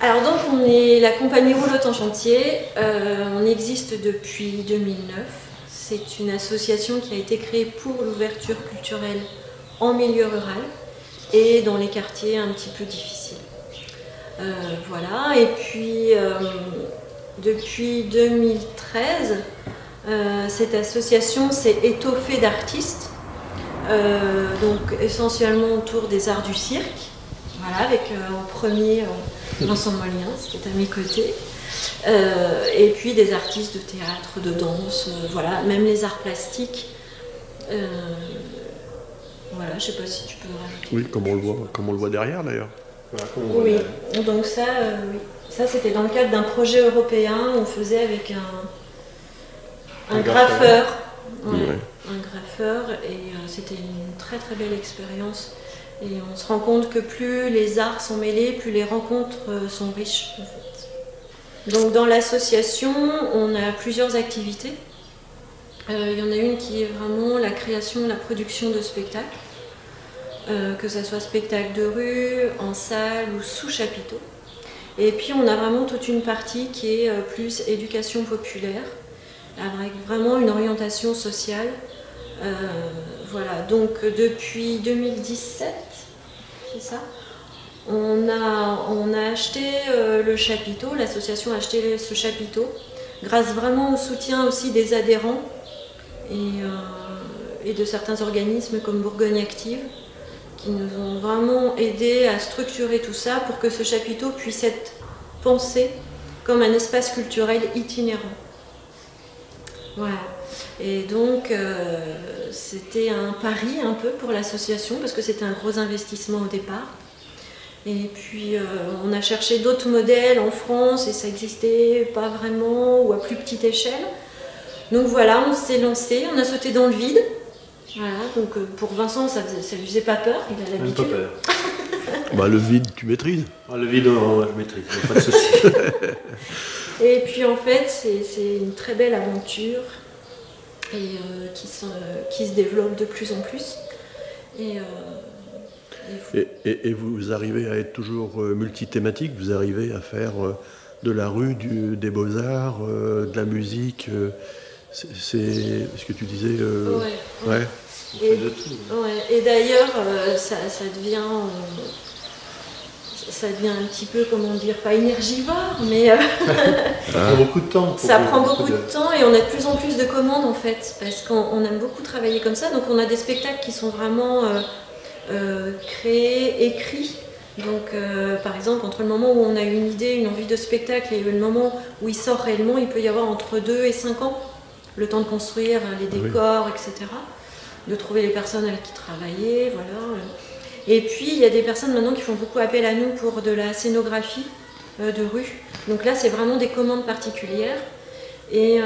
Alors donc on est la compagnie Roulotte en chantier, on existe depuis 2009. C'est une association qui a été créée pour l'ouverture culturelle en milieu rural et dans les quartiers un petit peu difficiles. Voilà, et puis depuis 2013, cette association s'est étoffée d'artistes, donc essentiellement autour des arts du cirque. Voilà, avec en premier Vincent Molien, qui est à mes côtés, et puis des artistes de théâtre, de danse, voilà, même les arts plastiques. Voilà, je sais pas si tu peux rajouter. Oui, comme on le voit derrière d'ailleurs. Voilà, oui, donc ça, oui. Ça c'était dans le cadre d'un projet européen, on faisait avec un graffeur. Ouais, ouais. Un graffeur, et c'était une très très belle expérience. Et on se rend compte que plus les arts sont mêlés, plus les rencontres sont riches en fait. Donc dans l'association, on a plusieurs activités. Il y en a une qui est vraiment la création, la production de spectacles, que ce soit spectacle de rue, en salle ou sous chapiteau. Et puis on a vraiment toute une partie qui est plus éducation populaire, avec vraiment une orientation sociale. Voilà, donc depuis 2017, c'est ça, on a acheté le chapiteau, l'association a acheté ce chapiteau, grâce vraiment au soutien aussi des adhérents et de certains organismes comme Bourgogne Active, qui nous ont vraiment aidés à structurer tout ça pour que ce chapiteau puisse être pensé comme un espace culturel itinérant. Voilà. Et donc c'était un pari un peu pour l'association parce que c'était un gros investissement au départ. Et puis on a cherché d'autres modèles en France et ça n'existait pas vraiment ou à plus petite échelle. Donc voilà, on s'est lancé, on a sauté dans le vide. Voilà, donc pour Vincent ça lui faisait pas peur, il a l'habitude. Pas peur. Bah, le vide tu maîtrises. Ah, le vide, je maîtrise, pas de souci. Et puis en fait c'est une très belle aventure. Et qui se développe de plus en plus. Et vous arrivez à être toujours multithématique, vous arrivez à faire de la rue, des beaux-arts, de la musique, c'est ce que tu disais. Ouais. Et d'ailleurs, ça devient... ça devient un petit peu, comment dire, pas énergivore, mais ça prend beaucoup de temps. Ça prend beaucoup de temps et on a de plus en plus de commandes en fait, parce qu'on aime beaucoup travailler comme ça. Donc on a des spectacles qui sont vraiment créés, écrits. Donc par exemple, entre le moment où on a une idée, une envie de spectacle et le moment où il sort réellement, il peut y avoir entre 2 et 5 ans. Le temps de construire les décors, etc. De trouver les personnes avec qui travailler, voilà. Et puis il y a des personnes maintenant qui font beaucoup appel à nous pour de la scénographie de rue. Donc là c'est vraiment des commandes particulières et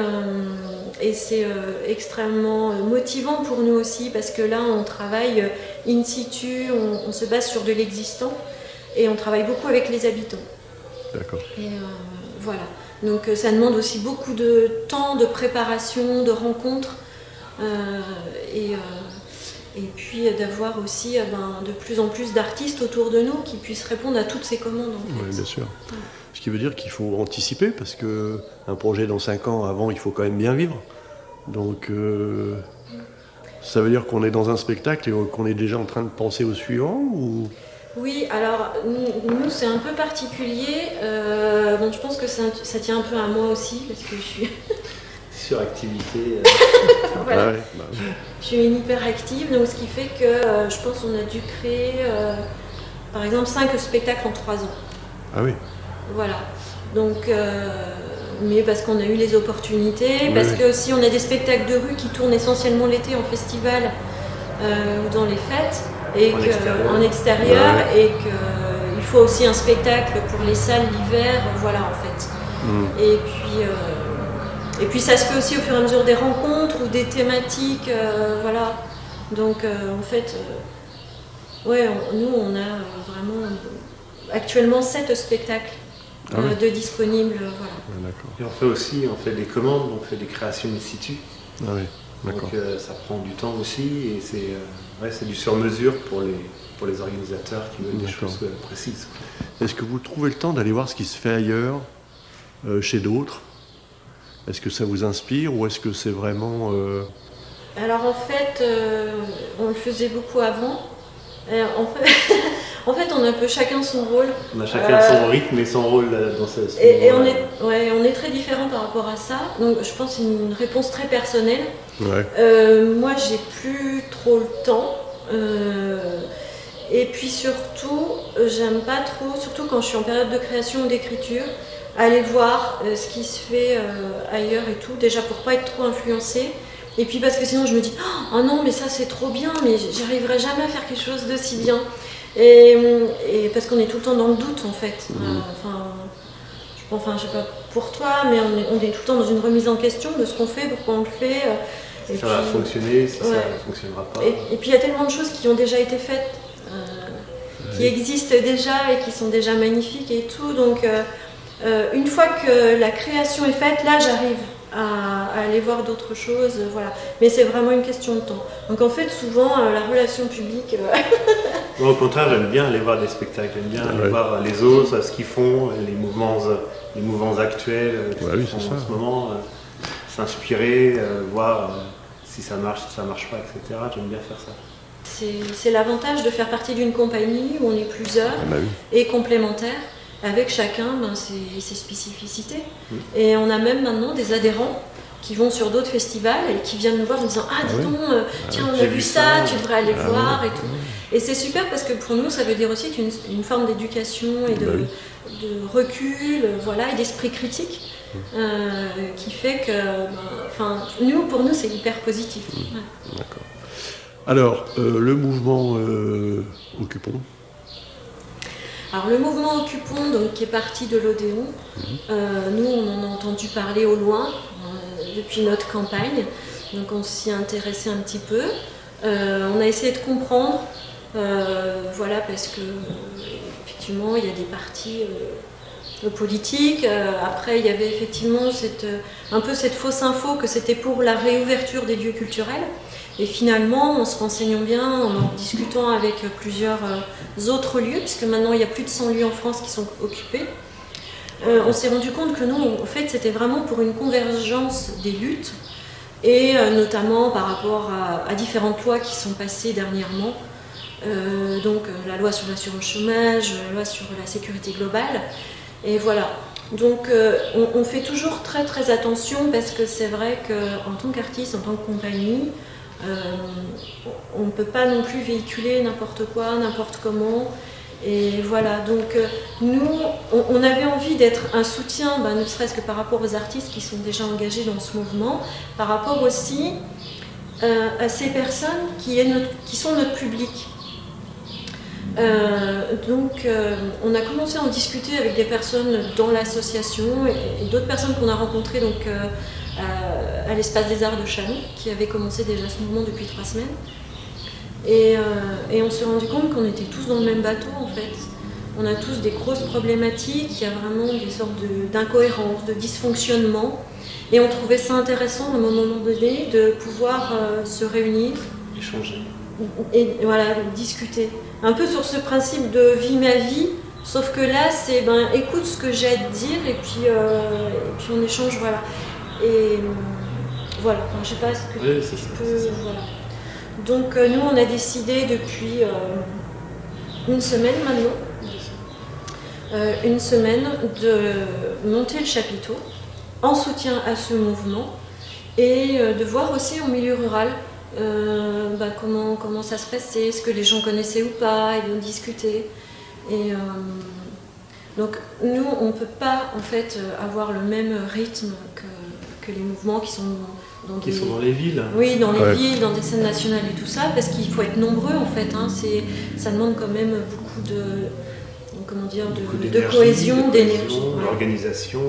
c'est extrêmement motivant pour nous aussi parce que là on travaille in situ, on se base sur de l'existant et on travaille beaucoup avec les habitants. D'accord. Et voilà. Donc ça demande aussi beaucoup de temps, de préparation, de rencontres et puis d'avoir aussi de plus en plus d'artistes autour de nous qui puissent répondre à toutes ces commandes. En fait. Oui, bien sûr. Ouais. Ce qui veut dire qu'il faut anticiper parce qu'un projet dans 5 ans, avant, il faut quand même bien vivre. Donc ça veut dire qu'on est dans un spectacle et qu'on est déjà en train de penser au suivant ou... Oui, alors nous c'est un peu particulier. Bon, je pense que ça tient un peu à moi aussi parce que je suis... Suractivité. Voilà. Ah ouais, bah. Je suis une hyperactive, donc ce qui fait que je pense qu'on a dû créer par exemple 5 spectacles en 3 ans. Ah oui. Voilà. Donc, mais parce qu'on a eu les opportunités, parce que aussi on a des spectacles de rue qui tournent essentiellement l'été en festival ou dans les fêtes, et en extérieur, et qu'il faut aussi un spectacle pour les salles l'hiver, voilà en fait. Et puis ça se fait aussi au fur et à mesure des rencontres ou des thématiques, voilà. Donc en fait, nous on a vraiment actuellement 7 spectacles de disponibles, voilà. Ah, d'accord. Et on fait des commandes, on fait des créations in situ. Ah oui. Donc ça prend du temps aussi et c'est du sur-mesure pour les organisateurs qui veulent des choses précises. Est-ce que vous trouvez le temps d'aller voir ce qui se fait ailleurs, chez d'autres? Est-ce que ça vous inspire ou est-ce que c'est vraiment... Alors en fait, on le faisait beaucoup avant. En fait, on a un peu chacun son rôle. On a chacun son rythme et son rôle dans ce et on est très différents par rapport à ça. Donc je pense que c'est une réponse très personnelle. Moi, j'ai plus trop le temps. Et puis surtout, j'aime pas trop, surtout quand je suis en période de création ou d'écriture, aller voir ce qui se fait ailleurs et tout. Déjà pour pas être trop influencée. Et puis parce que sinon je me dis « Oh non, mais ça c'est trop bien, mais j'arriverai jamais à faire quelque chose d'aussi bien. » Et parce qu'on est tout le temps dans le doute en fait. Je sais pas pour toi, mais on est tout le temps dans une remise en question de ce qu'on fait, pourquoi on le fait. Si ça va fonctionner, si ça ne fonctionnera pas. Et puis il y a tellement de choses qui ont déjà été faites, qui existent déjà et qui sont déjà magnifiques et tout. Donc une fois que la création est faite, là j'arrive à aller voir d'autres choses, voilà. Mais c'est vraiment une question de temps. Donc en fait, souvent, la relation publique... Moi, au contraire, j'aime bien aller voir des spectacles, j'aime bien aller voir les autres, ce qu'ils font, les mouvements actuels qu'ils font en ce moment, s'inspirer, voir si ça marche, si ça marche pas, etc. J'aime bien faire ça. C'est l'avantage de faire partie d'une compagnie où on est plusieurs et complémentaires. Avec chacun ses spécificités. Et on a même maintenant des adhérents qui vont sur d'autres festivals et qui viennent nous voir en disant « Ah, dis donc, tiens, on a vu ça, tu devrais aller voir et tout. » Et c'est super parce que pour nous, ça veut dire aussi une forme d'éducation et de recul, voilà, et d'esprit critique qui fait que, pour nous, c'est hyper positif. D'accord. Alors, le mouvement Occupons. Alors le mouvement Occupons, donc, qui est parti de l'Odéon, nous on en a entendu parler au loin depuis notre campagne, donc on s'y intéressait un petit peu. On a essayé de comprendre, parce que effectivement il y a des partis politiques. Après il y avait effectivement un peu cette fausse info que c'était pour la réouverture des lieux culturels. Et finalement, en se renseignant bien, en discutant avec plusieurs autres lieux, puisque maintenant il y a plus de 100 lieux en France qui sont occupés, on s'est rendu compte que nous, en fait, c'était vraiment pour une convergence des luttes, et notamment par rapport à différentes lois qui sont passées dernièrement, donc la loi sur l'assurance chômage, la loi sur la sécurité globale, et voilà. Donc on fait toujours très très attention parce que c'est vrai qu'en tant qu'artiste, en tant que compagnie, on ne peut pas non plus véhiculer n'importe quoi, n'importe comment. Et voilà, donc nous, on avait envie d'être un soutien, ne serait-ce que par rapport aux artistes qui sont déjà engagés dans ce mouvement, par rapport aussi à ces personnes qui sont notre public. On a commencé à en discuter avec des personnes dans l'association et d'autres personnes qu'on a rencontrées à l'Espace des Arts de Châlons, qui avait commencé déjà ce mouvement depuis 3 semaines. Et on s'est rendu compte qu'on était tous dans le même bateau en fait. On a tous des grosses problématiques, il y a vraiment des sortes d'incohérences, de dysfonctionnements. Et on trouvait ça intéressant à un moment donné de pouvoir se réunir. Échanger. Et voilà, discuter. Un peu sur ce principe de vie ma vie, sauf que là c'est écoute ce que j'ai à te dire et puis on échange, voilà. Et voilà, je sais pas ce que tu peux. Voilà. Donc nous on a décidé depuis une semaine maintenant, de monter le chapiteau en soutien à ce mouvement et de voir aussi en milieu rural comment ça se passait, ce que les gens connaissaient ou pas, et de discuter. Et donc nous on ne peut pas en fait avoir le même rythme que les mouvements qui sont dans les villes. Oui, dans les villes, dans des scènes nationales et tout ça, parce qu'il faut être nombreux en fait. Ça demande quand même beaucoup de cohésion, d'énergie, d'organisation,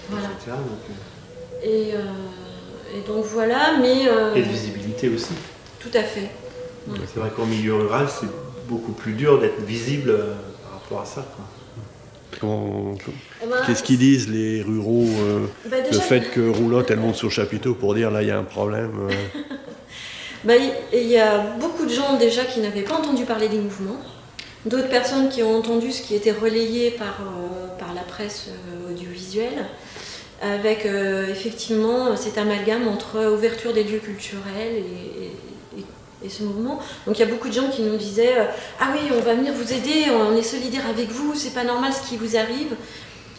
voilà. etc. Et donc voilà, mais... et de visibilité aussi. Tout à fait. Ouais. C'est vrai qu'en milieu rural, c'est beaucoup plus dur d'être visible par rapport à ça, quoi. Qu'est-ce qu'ils disent les ruraux le fait que Roulotte elle monte sur le chapiteau pour dire là il y a un problème Il y a beaucoup de gens déjà qui n'avaient pas entendu parler des mouvements, d'autres personnes qui ont entendu ce qui était relayé par la presse audiovisuelle, avec effectivement cet amalgame entre ouverture des lieux culturels et ce mouvement. Donc il y a beaucoup de gens qui nous disaient ah oui, on va venir vous aider, on est solidaire avec vous, c'est pas normal ce qui vous arrive.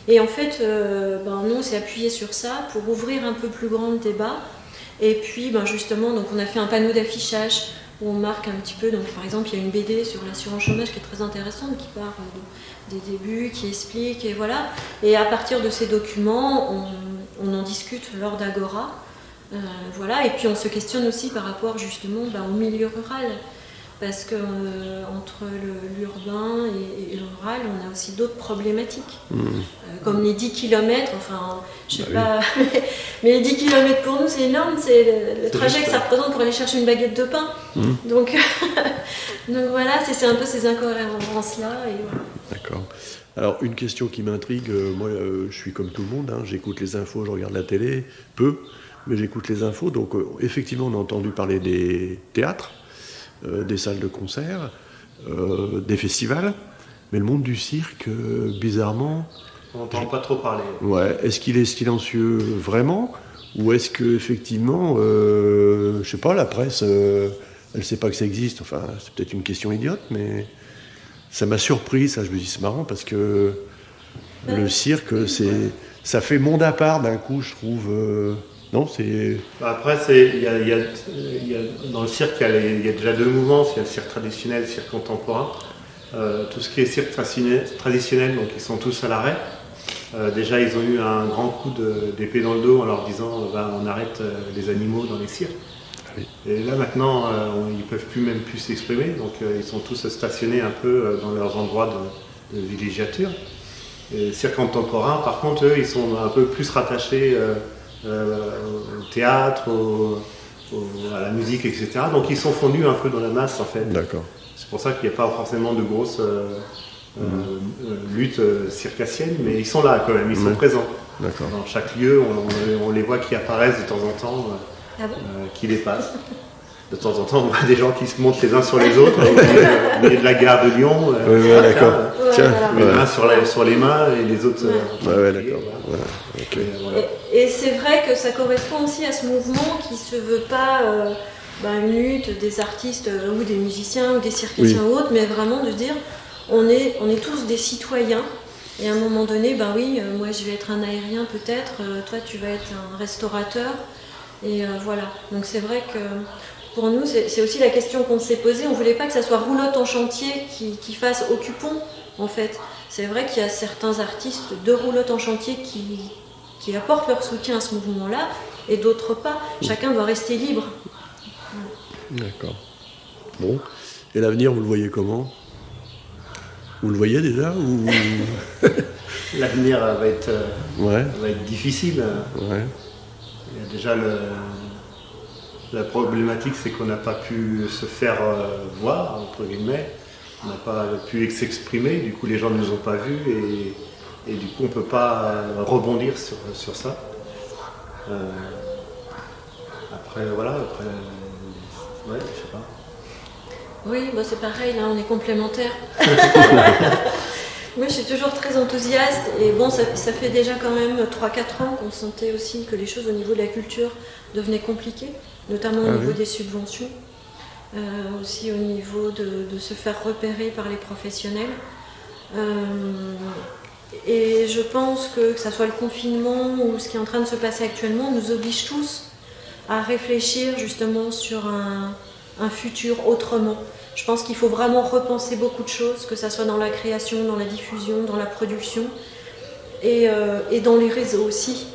Et en fait, nous on s'est appuyé sur ça pour ouvrir un peu plus grand le débat. Et puis justement, donc on a fait un panneau d'affichage où on marque un petit peu. Donc par exemple, il y a une BD sur l'assurance chômage qui est très intéressante, qui part des débuts, qui explique, et voilà. Et à partir de ces documents, on en discute lors d'Agora. Voilà. Et puis on se questionne aussi par rapport justement au milieu rural. Parce que entre l'urbain et le rural, on a aussi d'autres problématiques. Comme les 10 km, enfin, je sais pas, mais les 10 km pour nous, c'est énorme, c'est le trajet que ça représente pour aller chercher une baguette de pain. Donc voilà, c'est un peu ces incohérences-là. Voilà. D'accord. Alors, une question qui m'intrigue, moi, je suis comme tout le monde, j'écoute les infos, je regarde la télé, peu, mais j'écoute les infos. Donc, effectivement, on a entendu parler des théâtres, des salles de concert, des festivals, mais le monde du cirque, bizarrement... On n'entend pas trop parler. Ouais. Est-ce qu'il est silencieux vraiment, ou est-ce que effectivement, je sais pas, la presse, elle sait pas que ça existe. Enfin, c'est peut-être une question idiote, mais ça m'a surpris. Ça, je me dis c'est marrant parce que le cirque, ça fait monde à part d'un coup, je trouve. Non, c'est... Après, dans le cirque, il y a déjà deux mouvements. Il y a le cirque traditionnel et le cirque contemporain. Tout ce qui est cirque traditionnel, donc ils sont tous à l'arrêt. Déjà, ils ont eu un grand coup d'épée dans le dos en leur disant on arrête les animaux dans les cirques. Oui. Et là, maintenant, ils ne peuvent même plus s'exprimer. Donc, ils sont tous stationnés un peu dans leurs endroits de villégiature. Et le cirque contemporain, par contre, eux, ils sont un peu plus rattachés au théâtre, à la musique, etc. Donc ils sont fondus un peu dans la masse en fait. D'accord. C'est pour ça qu'il n'y a pas forcément de grosses luttes circassiennes, mais ils sont là quand même, ils sont présents. D'accord. Dans chaque lieu, on les voit qui apparaissent de temps en temps, qui les passent. De temps en temps, on voit des gens qui se montent les uns sur les autres, au milieu de la gare de Lyon. D'accord. Tiens, les mains sur les mains et les autres. D'accord. Voilà. Okay. Et c'est vrai que ça correspond aussi à ce mouvement qui se veut pas une lutte des artistes ou des musiciens ou des circassiens ou autres, mais vraiment de dire on est tous des citoyens. Et à un moment donné, moi je vais être un aérien peut-être, toi tu vas être un restaurateur. Et voilà. Donc c'est vrai que pour nous, c'est aussi la question qu'on s'est posée. On ne voulait pas que ça soit Roulotte en chantier qui fasse Occupons, en fait. C'est vrai qu'il y a certains artistes de Roulotte en chantier qui apportent leur soutien à ce mouvement-là, et d'autres pas. Chacun doit rester libre. D'accord. Bon. Et l'avenir, vous le voyez comment ? Vous le voyez déjà ou... L'avenir va être difficile. Ouais. Il y a déjà la problématique, c'est qu'on n'a pas pu se faire voir, entre guillemets. On n'a pas pu s'exprimer, du coup les gens ne nous ont pas vus et du coup on ne peut pas rebondir sur ça. Après, je sais pas. Oui, c'est pareil, là on est complémentaires. Moi je suis toujours très enthousiaste et ça fait déjà quand même 3-4 ans qu'on sentait aussi que les choses au niveau de la culture devenaient compliquées, notamment au niveau des subventions, aussi au niveau de se faire repérer par les professionnels. Et je pense que ça soit le confinement ou ce qui est en train de se passer actuellement nous oblige tous à réfléchir justement sur un futur autrement. Je pense qu'il faut vraiment repenser beaucoup de choses, que ça soit dans la création, dans la diffusion, dans la production et dans les réseaux aussi.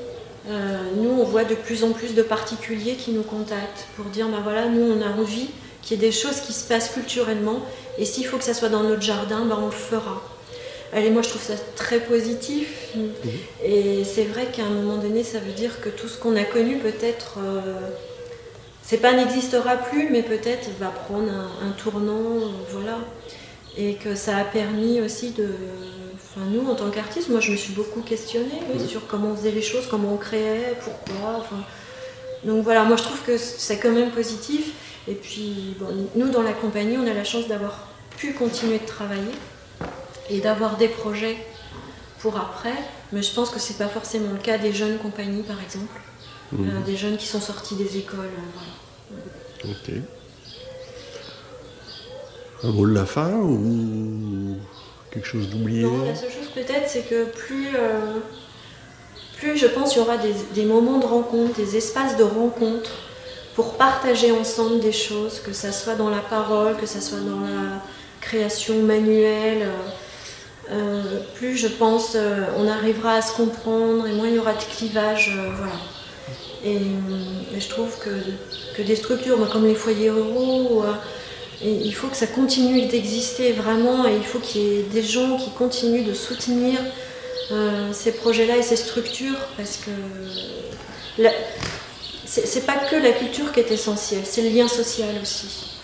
Nous, on voit de plus en plus de particuliers qui nous contactent pour dire nous, on a envie qu'il y ait des choses qui se passent culturellement et s'il faut que ça soit dans notre jardin, on le fera. Allez, moi, je trouve ça très positif. Et c'est vrai qu'à un moment donné, ça veut dire que tout ce qu'on a connu, peut-être... c'est pas n'existera plus, mais peut-être va prendre un tournant, voilà. Et que ça a permis aussi nous, en tant qu'artistes, moi je me suis beaucoup questionnée sur comment on faisait les choses, comment on créait, pourquoi. Donc voilà, moi je trouve que c'est quand même positif. Et puis, bon, nous, dans la compagnie, on a la chance d'avoir pu continuer de travailler et d'avoir des projets pour après. Mais je pense que c'est pas forcément le cas des jeunes compagnies, par exemple. Des jeunes qui sont sortis des écoles. Voilà. Ok. Un mot de la fin ou quelque chose d'oublié? Non, la seule chose peut-être, c'est que plus je pense il y aura des moments de rencontre, des espaces de rencontre pour partager ensemble des choses, que ça soit dans la parole, que ça soit dans la création manuelle, plus je pense on arrivera à se comprendre et moins il y aura de clivage, voilà. Et je trouve que des structures comme les foyers ruraux, il faut que ça continue d'exister vraiment, et il faut qu'il y ait des gens qui continuent de soutenir ces projets-là et ces structures, parce que c'est pas que la culture qui est essentielle, c'est le lien social aussi.